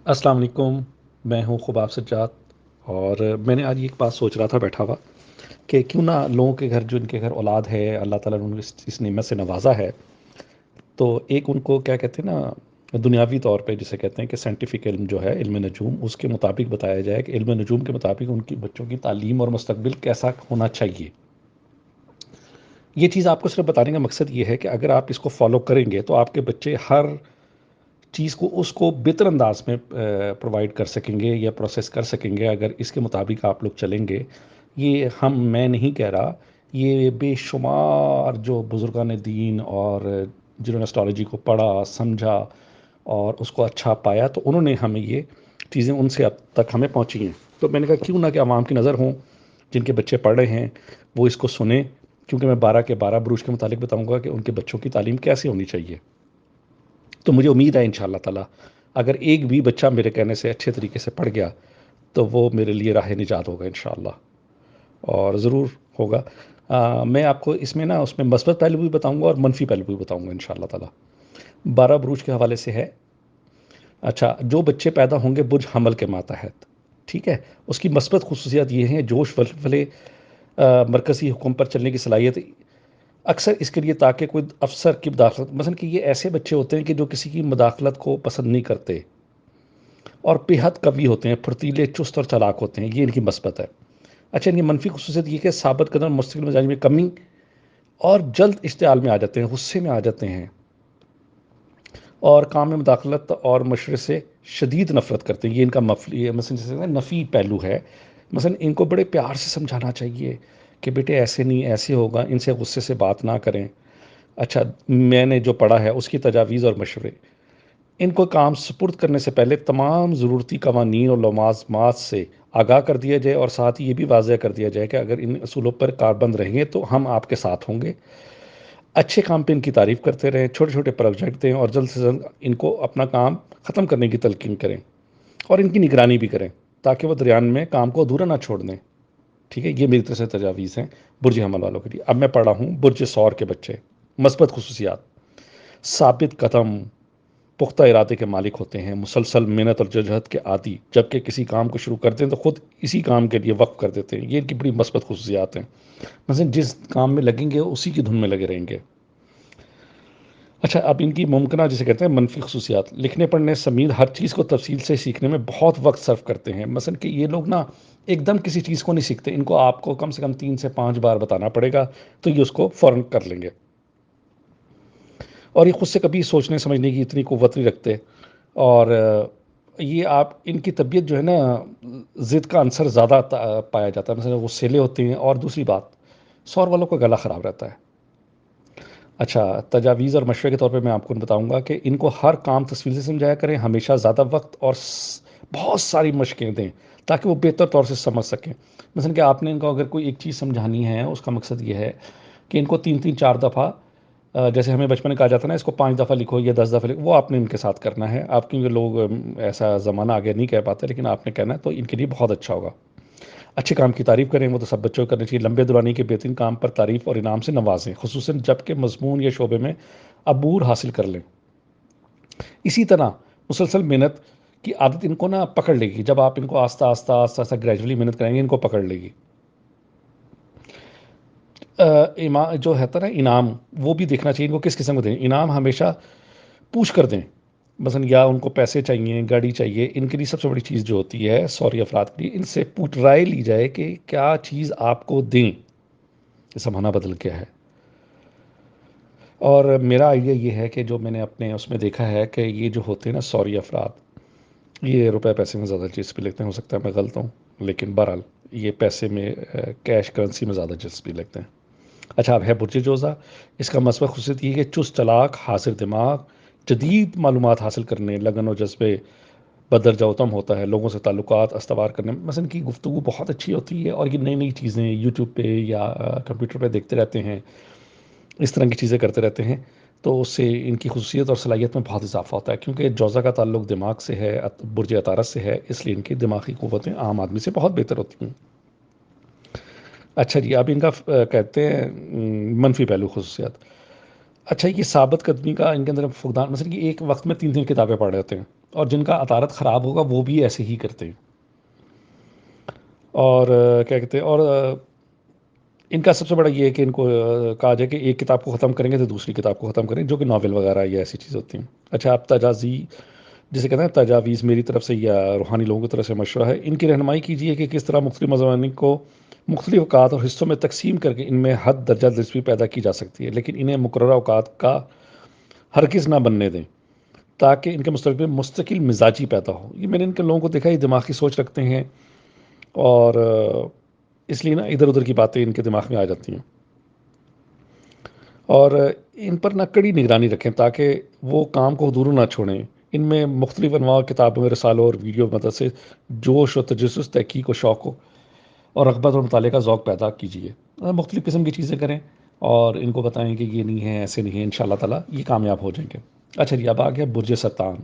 السلام علیکم. میں ہوں خباب سجاد. اور میں نے آج ایک بات سوچ رہا تھا بیٹھا ہوا کہ کیوں نہ لوگوں کے گھر جو ان کے گھر اولاد ہے اللہ تعالیٰ نے انہیں اس نعمت سے نوازا ہے. تو ایک ان کو کیا کہتے ہیں نا دنیاوی طور پہ جسے کہتے ہیں کہ سائنٹیفک علم جو ہے علم نجوم اس کے مطابق بتایا جائے کہ علم نجوم کے مطابق ان کی بچوں کی تعلیم اور مستقبل کیسا ہونا چاہیے. یہ چیز آپ کو صرف بتانے کا مقصد یہ ہے کہ اگر آپ اس کو فالو کریں گے تو آپ کے بچے ہر چیز کو اس کو بہتر انداز میں پرووائڈ کر سکیں گے یا پروسیس کر سکیں گے اگر اس کے مطابق آپ لوگ چلیں گے. یہ میں نہیں کہہ رہا، یہ بے شمار جو بزرگان دین اور جنہوں نے اسٹرالوجی کو پڑھا سمجھا اور اس کو اچھا پایا تو انہوں نے ہمیں یہ چیزیں ان سے اب تک ہمیں پہنچی ہیں. تو میں نے کہا کیوں نہ کہ عوام کی نظر ہوں جن کے بچے پڑھ رہے ہیں وہ اس کو سنیں، کیونکہ میں 12 کے 12 بروج کے متعلق بتاؤں گا کہ ان کے بچوں کی تعلیم کیسے ہونی چاہیے. تو مجھے امید ہے انشاءاللہ تعالیٰ اگر ایک بھی بچہ میرے کہنے سے اچھے طریقے سے پڑھ گیا تو وہ میرے لیے راہ نجات ہوگا انشاءاللہ، اور ضرور ہوگا. میں آپ کو اس میں مثبت پہلو بھی بتاؤں گا اور منفی پہلو بھی بتاؤں گا انشاءاللہ تعالیٰ. 12 بروج کے حوالے سے ہے. اچھا، جو بچے پیدا ہوں گے برج حمل کے ماتحت، ٹھیک ہے، اس کی مثبت خصوصیات یہ ہیں: جوش ولولے، مرکزی حکم پر چلنے کی صلاحیت. اکثر اس کے لیے تاکہ کوئی افسر کی مداخلت، مثلا کہ یہ ایسے بچے ہوتے ہیں کہ جو کسی کی مداخلت کو پسند نہیں کرتے اور بے حد قوی ہوتے ہیں، پھرتیلے، چست اور چالاک ہوتے ہیں. یہ ان کی مثبت ہے. اچھا، ان کی منفی خصوصیت یہ کہ ثابت قدم، مستقل مزاج میں کمی اور جلد اشتعال میں آ جاتے ہیں، غصے میں آ جاتے ہیں اور کام میں مداخلت اور مشورے سے شدید نفرت کرتے ہیں. یہ ان کا مثلا جیسے نفی پہلو ہے. مثلا ان کو بڑے پیار سے سمجھانا چاہیے کہ بیٹے ایسے نہیں، ایسے ہوگا، ان سے غصے سے بات نہ کریں. اچھا، میں نے جو پڑھا ہے اس کی تجاویز اور مشورے. ان کو کام سپرد کرنے سے پہلے تمام ضرورتی قوانین اور لوازمات سے آگاہ کر دیا جائے اور ساتھ ہی یہ بھی واضح کر دیا جائے کہ اگر ان اصولوں پر کاربند رہیں گے تو ہم آپ کے ساتھ ہوں گے. اچھے کام پہ ان کی تعریف کرتے رہیں، چھوٹے چھوٹے پروجیکٹ دیں اور جلد سے جلد ان کو اپنا کام ختم کرنے کی تلقین کریں اور ان کی نگرانی بھی کریں تاکہ وہ درمیان میں کام کو ادھورا نہ چھوڑ دیں. ٹھیک ہے، یہ میری طرف سے تجاویز ہیں برج حمل والوں کے لیے. اب میں پڑھ رہا ہوں برج سور کے بچے. مثبت خصوصیات: ثابت قدم، پختہ ارادے کے مالک ہوتے ہیں، مسلسل محنت اور جدوجہد کے عادی، جبکہ کسی کام کو شروع کرتے ہیں تو خود اسی کام کے لیے وقف کر دیتے ہیں. یہ ان کی بڑی مثبت خصوصیات ہیں. مثلا جس کام میں لگیں گے اسی کی دھن میں لگے رہیں گے. اچھا، اب ان کی ممکنہ جسے کہتے ہیں منفی خصوصیات: لکھنے پڑھنے سمیت ہر چیز کو تفصیل سے سیکھنے میں بہت وقت صرف کرتے ہیں. مثلا کہ یہ لوگ نا ایک دم کسی چیز کو نہیں سیکھتے، ان کو آپ کو کم سے کم 3 سے 5 بار بتانا پڑے گا تو یہ اس کو فوراً کر لیں گے. اور یہ خود سے کبھی سوچنے سمجھنے کی اتنی قوت نہیں رکھتے. اور یہ آپ ان کی طبیعت جو ہے نا ضد کا عنصر زیادہ پایا جاتا ہے. مثلا وہ سیلے ہوتے ہیں. اور دوسری بات، سور والوں کا گلا خراب رہتا ہے. اچھا، تجاویز اور مشورے کے طور پہ میں آپ کو بتاؤں گا کہ ان کو ہر کام تفصیل سے سمجھایا کریں، ہمیشہ زیادہ وقت اور بہت ساری مشقیں دیں تاکہ وہ بہتر طور سے سمجھ سکیں. مثلا کہ آپ نے ان کو اگر کوئی ایک چیز سمجھانی ہے اس کا مقصد یہ ہے کہ ان کو 3 4 دفعہ، جیسے ہمیں بچپن میں کہا جاتا ہے نا اس کو 5 دفعہ لکھو یا 10 دفعہ لکھو، وہ آپ نے ان کے ساتھ کرنا ہے. آپ کیونکہ لوگ ایسا زمانہ آگے نہیں کہہ پاتے لیکن آپ نے کہنا ہے تو ان کے لیے بہت اچھا ہوگا. اچھے کام کی تعریف کریں، وہ تو سب بچوں کو کرنی چاہیے. لمبے دورانی کے بہترین کام پر تعریف اور انعام سے نوازیں، خصوصاً جب کہ مضمون یا شعبے میں عبور حاصل کر لیں. اسی طرح مسلسل محنت کی عادت ان کو نا پکڑ لے گی. جب آپ ان کو آہستہ آہستہ آہستہ آہستہ گریجولی محنت کریں گے ان کو پکڑ لے گی. جو ہے نا انعام، وہ بھی دیکھنا چاہیے ان کو کس قسم کو دیں. انعام ہمیشہ پوچھ کر دیں. مثلا یا ان کو پیسے چاہیے، گاڑی چاہیے، ان کے لیے سب سے بڑی چیز جو ہوتی ہے سوری افراد کے لیے، ان سے رائے لی جائے کہ کیا چیز آپ کو دیں. یہ زمانہ بدل گیا ہے. اور میرا آئیڈیا یہ ہے کہ جو میں نے اپنے اس میں دیکھا ہے کہ یہ جو ہوتے ہیں نا سوری افراد، یہ روپے پیسے میں زیادہ دلچسپی لیتے ہیں. ہو سکتا ہے میں غلط ہوں لیکن بہرحال یہ پیسے میں، کیش کرنسی میں زیادہ دلچسپی لیتے ہیں. اچھا، اب ہے برج جوزا. اس کا مثبت خصوصیت یہ ہے کہ چست چالاک، حاضر دماغ، جدید معلومات حاصل کرنے، لگن و جذبے بدرجہ اتم ہوتا ہے. لوگوں سے تعلقات استوار کرنے میں مثلا کی گفتگو بہت اچھی ہوتی ہے اور یہ نئی نئی چیزیں یوٹیوب پہ یا کمپیوٹر پہ دیکھتے رہتے ہیں، اس طرح کی چیزیں کرتے رہتے ہیں. تو اس سے ان کی خصوصیت اور صلاحیت میں بہت اضافہ ہوتا ہے. کیونکہ جوزا کا تعلق دماغ سے ہے، برج عطارد سے ہے، اس لیے ان کی دماغی قوتیں عام آدمی سے بہت بہتر ہوتی ہیں. اچھا جی، اب ان کا کہتے ہیں منفی پہلو خصوصیات. اچھا، یہ ثابت قدمی کا ان کے اندر فقدان، مثلا کہ ایک وقت میں 3 کتابیں پڑھ رہے ہوتے ہیں. اور جن کا عطارد خراب ہوگا وہ بھی ایسے ہی کرتے ہیں. اور کیا کہتے ہیں، اور ان کا سب سے بڑا یہ ہے کہ ان کو کہا جائے کہ ایک کتاب کو ختم کریں گے تو دوسری کتاب کو ختم کریں، جو کہ ناول وغیرہ یا ایسی چیز ہوتی ہیں. اچھا، آپ تجازی جسے کہتے ہیں تجاویز، میری طرف سے یا روحانی لوگوں کی طرف سے مشورہ ہے، ان کی رہنمائی کیجیے کہ کس طرح مختلف مضامین کو مختلف اوقات اور حصوں میں تقسیم کر کے ان میں حد درجہ دلچسپی پیدا کی جا سکتی ہے، لیکن انہیں مقررہ اوقات کا ہرگز نہ بننے دیں تاکہ ان کے مستقبل میں مستقل مزاجی پیدا ہو. یہ میں نے ان کے لوگوں کو دیکھا، یہ دماغی سوچ رکھتے ہیں، اور اس لیے نا ادھر ادھر کی باتیں ان کے دماغ میں آ جاتی ہیں. اور ان پر نہ کڑی نگرانی رکھیں تاکہ وہ کام کو ادھورا نہ چھوڑیں. ان میں مختلف انواع کتابوں، رسالوں اور ویڈیو مدد سے جوش و تجسس، تحقیق و شوق ہو اور رغبت اور مطالعے کا ذوق پیدا کیجیے. مختلف قسم کی چیزیں کریں اور ان کو بتائیں کہ یہ نہیں ہے، ایسے نہیں ہے، ان شاء اللہ تعالیٰ یہ کامیاب ہو جائیں گے. اچھا جی، اب آ گیا برج سرطان.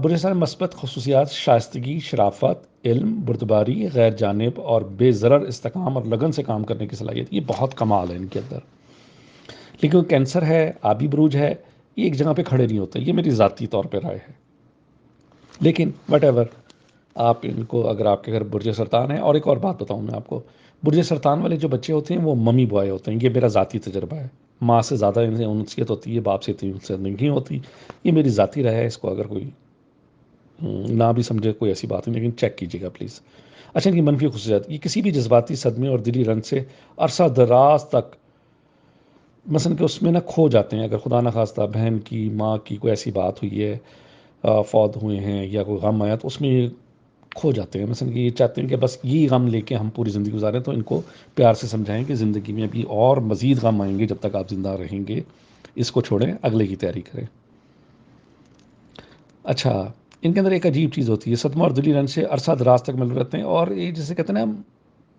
برج سرطان مثبت خصوصیات: شائستگی، شرافت، علم، بردباری، غیر جانب اور بے ضرر استحکام اور لگن سے کام کرنے کی صلاحیت. یہ بہت کمال ہے ان کے اندر. لیکن وہ کینسر ہے، آبی بروج ہے، یہ ایک جگہ پہ کھڑے نہیں ہوتے. یہ میری ذاتی طور پہ رائے ہے، لیکن وٹ ایور. آپ ان کو، اگر آپ کے گھر برج سرطان ہے، اور ایک اور بات بتاؤں میں آپ کو، برج سرطان والے جو بچے ہوتے ہیں وہ ممی بوائے ہوتے ہیں. یہ میرا ذاتی تجربہ ہے. ماں سے زیادہ ان سے انسیت ہوتی ہے، باپ سے اتنی انسیت نہیں ہوتی. یہ میری ذاتی رائے ہے، اس کو اگر کوئی نہ بھی سمجھے کوئی ایسی بات نہیں، لیکن چیک کیجیے گا پلیز. اچھا، ان کی منفی خصوصیات: یہ کسی بھی جذباتی صدمے اور دلی رنج سے عرصہ دراز تک مثلا کہ اس میں نہ کھو جاتے ہیں. اگر خدا نخواستہ بہن کی، ماں کی کوئی ایسی بات ہوئی ہے، فوت ہوئے ہیں یا کوئی غم آیا، تو اس میں یہ کھو جاتے ہیں. مثلا کہ یہ چاہتے ہیں کہ بس یہ غم لے کے ہم پوری زندگی گزاریں. تو ان کو پیار سے سمجھائیں کہ زندگی میں ابھی اور مزید غم آئیں گے. جب تک آپ زندہ رہیں گے اس کو چھوڑیں، اگلے کی تیاری کریں. اچھا، ان کے اندر ایک عجیب چیز ہوتی ہے، صدمہ اور دلی رنج سے عرصہ دراز تک مل رہتے ہیں. اور یہ جسے کہتے ہیں نا،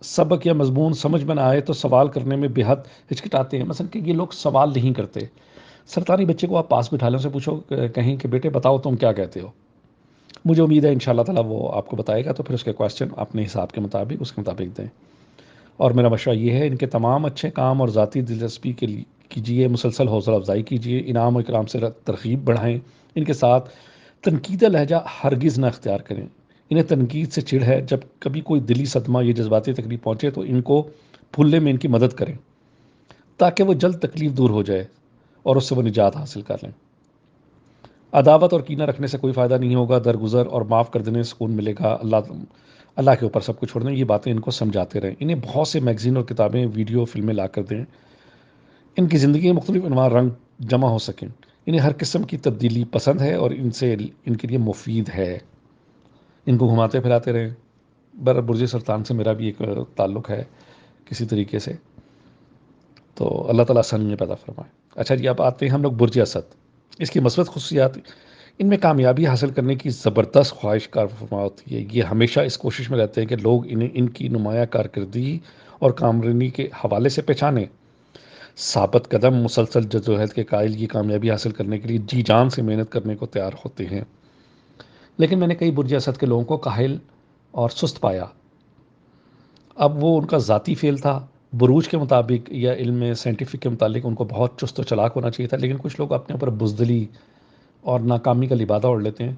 سبق یا مضمون سمجھ میں نہ آئے تو سوال کرنے میں بے حد ہچکٹاتے ہیں. مثلا کہ یہ لوگ سوال نہیں کرتے. سرطانی بچے کو آپ پاس بٹھا لیں، سے پوچھو کہیں کہ بیٹے بتاؤ تم کیا کہتے ہو. مجھے امید ہے ان شاء اللہ تعالیٰ وہ آپ کو بتائے گا، تو پھر اس کے کویشچن اپنے حساب کے مطابق اس کے مطابق دیں. اور میرا مشورہ یہ ہے، ان کے تمام اچھے کام اور ذاتی دلچسپی کے لیے کیجیے، مسلسل حوصلہ افزائی کیجیے، انعام و اکرام سے ترغیب بڑھائیں. ان کے ساتھ تنقید لہجہ ہرگز نہ اختیار کریں. انہیں تنقید سے چڑ ہے. جب کبھی کوئی دلی صدمہ یا جذباتی تکلیف پہنچے تو ان کو بھولنے میں ان کی مدد کریں تاکہ وہ جلد تکلیف دور ہو جائے اور اس سے وہ نجات حاصل کر لیں. عداوت اور کینہ رکھنے سے کوئی فائدہ نہیں ہوگا. درگزر اور معاف کر دینے سے سکون ملے گا. اللہ کے اوپر سب کچھ چھوڑ دیں. یہ باتیں ان کو سمجھاتے رہیں. انہیں بہت سے میگزین اور کتابیں، ویڈیو، فلمیں لا کر دیں. ان کی زندگی میں مختلف انواع رنگ جمع ہو سکیں. انہیں ہر قسم کی تبدیلی پسند ہے اور ان کے لیے مفید ہے. ان کو گھماتے پھراتے رہیں. برج سرطان سے میرا بھی ایک تعلق ہے کسی طریقے سے، تو اللہ تعالیٰ آسانیاں پیدا فرمائے. اچھا جی، اب آتے ہیں ہم لوگ برج اسد. اس کی مثبت خصوصیات: ان میں کامیابی حاصل کرنے کی زبردست خواہش کارفرما ہوتی ہے. یہ ہمیشہ اس کوشش میں رہتے ہیں کہ لوگ انہیں ان کی نمایاں کارکردگی اور کامرانی کے حوالے سے پہچانیں. ثابت قدم، مسلسل جدوجہد کے قائل، یہ کامیابی حاصل کرنے کے لیے جی جان سے محنت کرنے کو تیار ہوتے ہیں. لیکن میں نے کئی برج اسد کے لوگوں کو کاہل اور سست پایا. اب وہ ان کا ذاتی فیل تھا. بروج کے مطابق یا علم سائنٹیفک کے متعلق ان کو بہت چست و چلاک ہونا چاہیے تھا، لیکن کچھ لوگ اپنے اوپر بزدلی اور ناکامی کا لبادہ اوڑھ لیتے ہیں.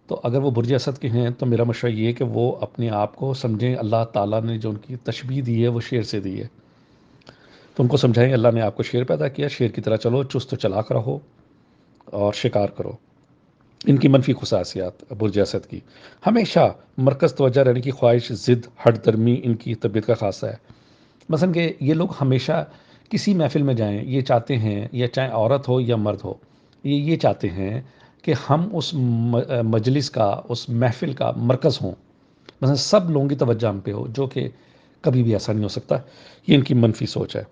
تو اگر وہ برج اسد کے ہیں تو میرا مشورہ یہ ہے کہ وہ اپنے آپ کو سمجھیں اللہ تعالیٰ نے جو ان کی تشبیہ دی ہے وہ شیر سے دی ہے. تو ان کو سمجھائیں اللہ نے آپ کو شیر پیدا کیا، شیر کی طرح چلو، چست و چلاک رہو اور شکار کرو. ان کی منفی خصوصیات برج اسد کی: ہمیشہ مرکز توجہ رہنے کی خواہش، ضد، ہٹ درمی ان کی طبیعت کا خاصہ ہے. مثلا کہ یہ لوگ ہمیشہ کسی محفل میں جائیں، یہ چاہتے ہیں، یا چاہے عورت ہو یا مرد ہو، یہ چاہتے ہیں کہ ہم اس مجلس کا، اس محفل کا مرکز ہوں. مثلا سب لوگوں کی توجہ ہم پہ ہو، جو کہ کبھی بھی ایسا نہیں ہو سکتا. یہ ان کی منفی سوچ ہے.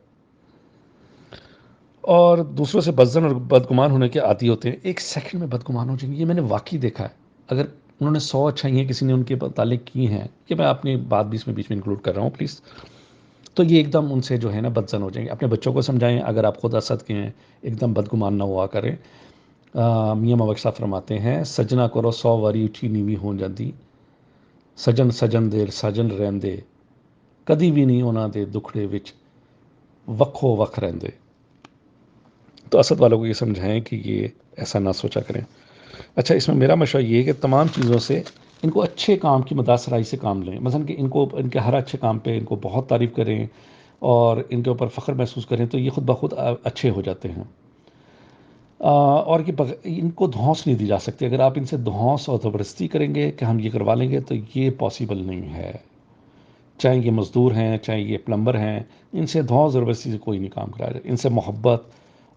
اور دوسروں سے بدظن اور بدگمان ہونے کے عادی ہوتے ہیں. ایک سیکنڈ میں بدگمان ہو جائیں گے. یہ میں نے واقعی دیکھا ہے. اگر انہوں نے 100 اچھائیاں کسی نے ان کے متعلق کی ہیں، کہ میں اپنی بات بھی اس میں بیچ میں انکلوڈ کر رہا ہوں پلیز، تو یہ ایک دم ان سے جو ہے نا بدظن ہو جائیں گے. اپنے بچوں کو سمجھائیں، اگر آپ خود اسد کے ہیں ایک دم بدگمان نہ ہوا کریں. میاں مبشر صاحب فرماتے ہیں، سجنا کرو 100 واری اٹھی نیوی ہو جاتی، سجن سجن دیر سجن رہندے، کدی بھی نہیں ہونا دے دکھڑے وچ وکھو وکھ رہندے. تو اسد والوں کو یہ سمجھائیں کہ یہ ایسا نہ سوچا کریں. اچھا، اس میں میرا مشورہ یہ ہے کہ تمام چیزوں سے ان کو اچھے کام کی متاثرائی سے کام لیں، مثلا کہ ان کو ان کے ہر اچھے کام پہ ان کو بہت تعریف کریں اور ان کے اوپر فخر محسوس کریں، تو یہ خود بخود اچھے ہو جاتے ہیں۔ اور ان کو دھونس نہیں دی جا سکتی، اگر آپ ان سے دھونس اور زبردستی کریں گے کہ ہم یہ کروا لیں گے تو یہ پاسبل نہیں ہے، چاہے یہ مزدور ہیں چاہے یہ پلمبر ہیں، ان سے دھونس زبردستی سے کوئی نہیں کام کرایا جائے، ان سے محبت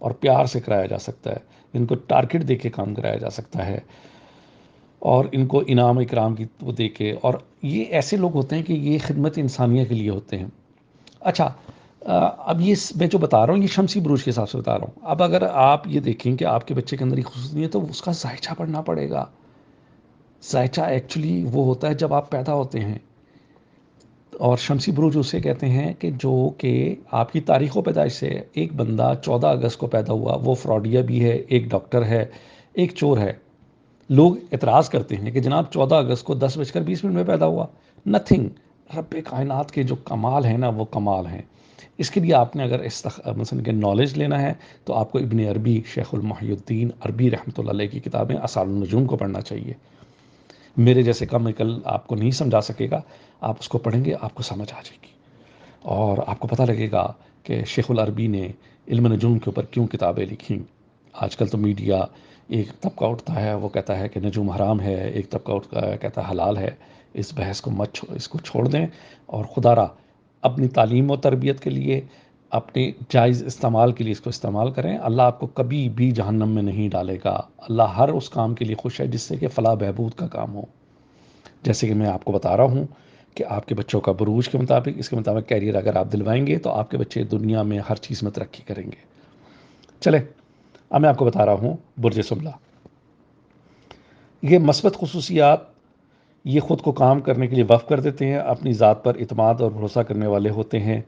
اور پیار سے کرایا جا سکتا ہے، ان کو ٹارگٹ دے کے کام کرایا جا سکتا ہے، اور ان کو انعام اکرام کی وہ دے کے، اور یہ ایسے لوگ ہوتے ہیں کہ یہ خدمت انسانیہ کے لیے ہوتے ہیں۔ اچھا، اب یہ میں جو بتا رہا ہوں یہ شمسی بروج کے حساب سے بتا رہا ہوں۔ اب اگر آپ یہ دیکھیں کہ آپ کے بچے کے اندر یہ خصوصیت نہیں ہے تو اس کا ذائچہ پڑھنا پڑے گا۔ ذائچہ ایکچولی وہ ہوتا ہے جب آپ پیدا ہوتے ہیں، اور شمسی بروج اسے کہتے ہیں کہ جو کہ آپ کی تاریخ و پیدائش سے ہے۔ ایک بندہ 14 اگست کو پیدا ہوا، وہ فراڈیا بھی ہے، ایک ڈاکٹر ہے، ایک چور ہے۔ لوگ اعتراض کرتے ہیں کہ جناب 14 اگست کو 10:20 میں پیدا ہوا، نتھنگ، رب کائنات کے جو کمال ہیں نا وہ کمال ہیں۔ اس کے لیے آپ نے اگر مثلا کہ نالج لینا ہے تو آپ کو ابن عربی، شیخ المحی الدین عربی رحمۃ اللہ علیہ کی کتابیں اصال النجوم کو پڑھنا چاہیے۔ میرے جیسے کم عقل آپ کو نہیں سمجھا سکے گا، آپ اس کو پڑھیں گے آپ کو سمجھ آ جائے گی، اور آپ کو پتہ لگے گا کہ شیخ العربی نے علم نجوم کے اوپر کیوں کتابیں لکھیں۔ آج کل تو میڈیا ایک طبقہ اٹھتا ہے وہ کہتا ہے کہ نجوم حرام ہے، ایک طبقہ اٹھتا ہے کہتا ہے حلال ہے۔ اس بحث کو اس کو چھوڑ دیں، اور خدا را اپنی تعلیم و تربیت کے لیے، اپنے جائز استعمال کے لیے اس کو استعمال کریں۔ اللہ آپ کو کبھی بھی جہنم میں نہیں ڈالے گا، اللہ ہر اس کام کے لیے خوش ہے جس سے کہ فلاح بہبود کا کام ہو۔ جیسے کہ میں آپ کو بتا رہا ہوں کہ آپ کے بچوں کا بروج کے مطابق، اس کے مطابق کیریئر اگر آپ دلوائیں گے تو آپ کے بچے دنیا میں ہر چیز میں ترقی کریں گے۔ چلے، اب میں آپ کو بتا رہا ہوں برج سملہ۔ یہ مثبت خصوصیات، یہ خود کو کام کرنے کے لیے وقف کر دیتے ہیں، اپنی ذات پر اعتماد اور بھروسہ کرنے والے ہوتے ہیں،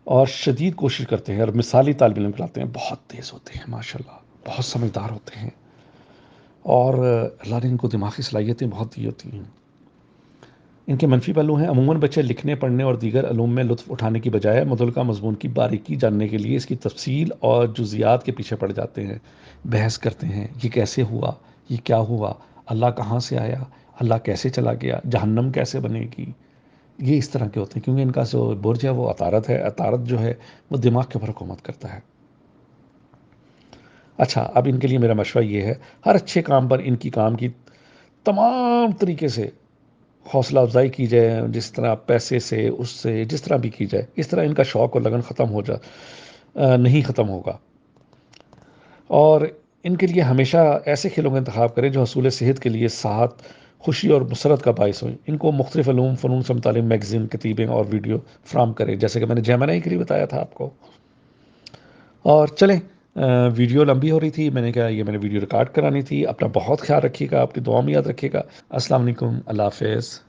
اور شدید کوشش کرتے ہیں، اور مثالی طالب علم کراتے ہیں، بہت تیز ہوتے ہیں ماشاءاللہ، بہت سمجھدار ہوتے ہیں، اور اللہ نے ان کو دماغی صلاحیتیں بہت دی ہوتی ہیں۔ ان کے منفی پہلو ہیں، عموماً بچے لکھنے، پڑھنے اور دیگر علوم میں لطف اٹھانے کی بجائے متعلقہ مضمون کی باریکی جاننے کے لیے اس کی تفصیل اور جزیات کے پیچھے پڑ جاتے ہیں، بحث کرتے ہیں، یہ کیسے ہوا، یہ کیا ہوا، اللہ کہاں سے آیا، اللہ کیسے چلا گیا، جہنم کیسے بنے گی۔ یہ اس طرح کے ہوتے ہیں کیونکہ ان کا جو برج ہے وہ عطارد ہے، عطارد جو ہے وہ دماغ کے اوپر حکومت کرتا ہے۔ اچھا، اب ان کے لیے میرا مشورہ یہ ہے، ہر اچھے کام پر ان کی کام کی تمام طریقے سے حوصلہ افزائی کی جائے، جس طرح پیسے سے، اس سے جس طرح بھی کی جائے، اس طرح ان کا شوق اور لگن ختم ہو نہیں ختم ہوگا۔ اور ان کے لیے ہمیشہ ایسے کھیلوں کا انتخاب کریں جو حصول صحت کے لیے صحت، خوشی اور مسرت کا باعث ہوئیں۔ ان کو مختلف علوم، فنون سے متعلق میگزین، کتیبیں اور ویڈیو فراہم کریں، جیسے کہ میں نے جیمنائی کے لیے بتایا تھا آپ کو۔ اور چلیں، ویڈیو لمبی ہو رہی تھی، میں نے کہا یہ میں نے ویڈیو ریکارڈ کرانی تھی۔ اپنا بہت خیال رکھیے گا، اپنی دعا میں یاد رکھیے گا۔ السلام علیکم، اللہ حافظ۔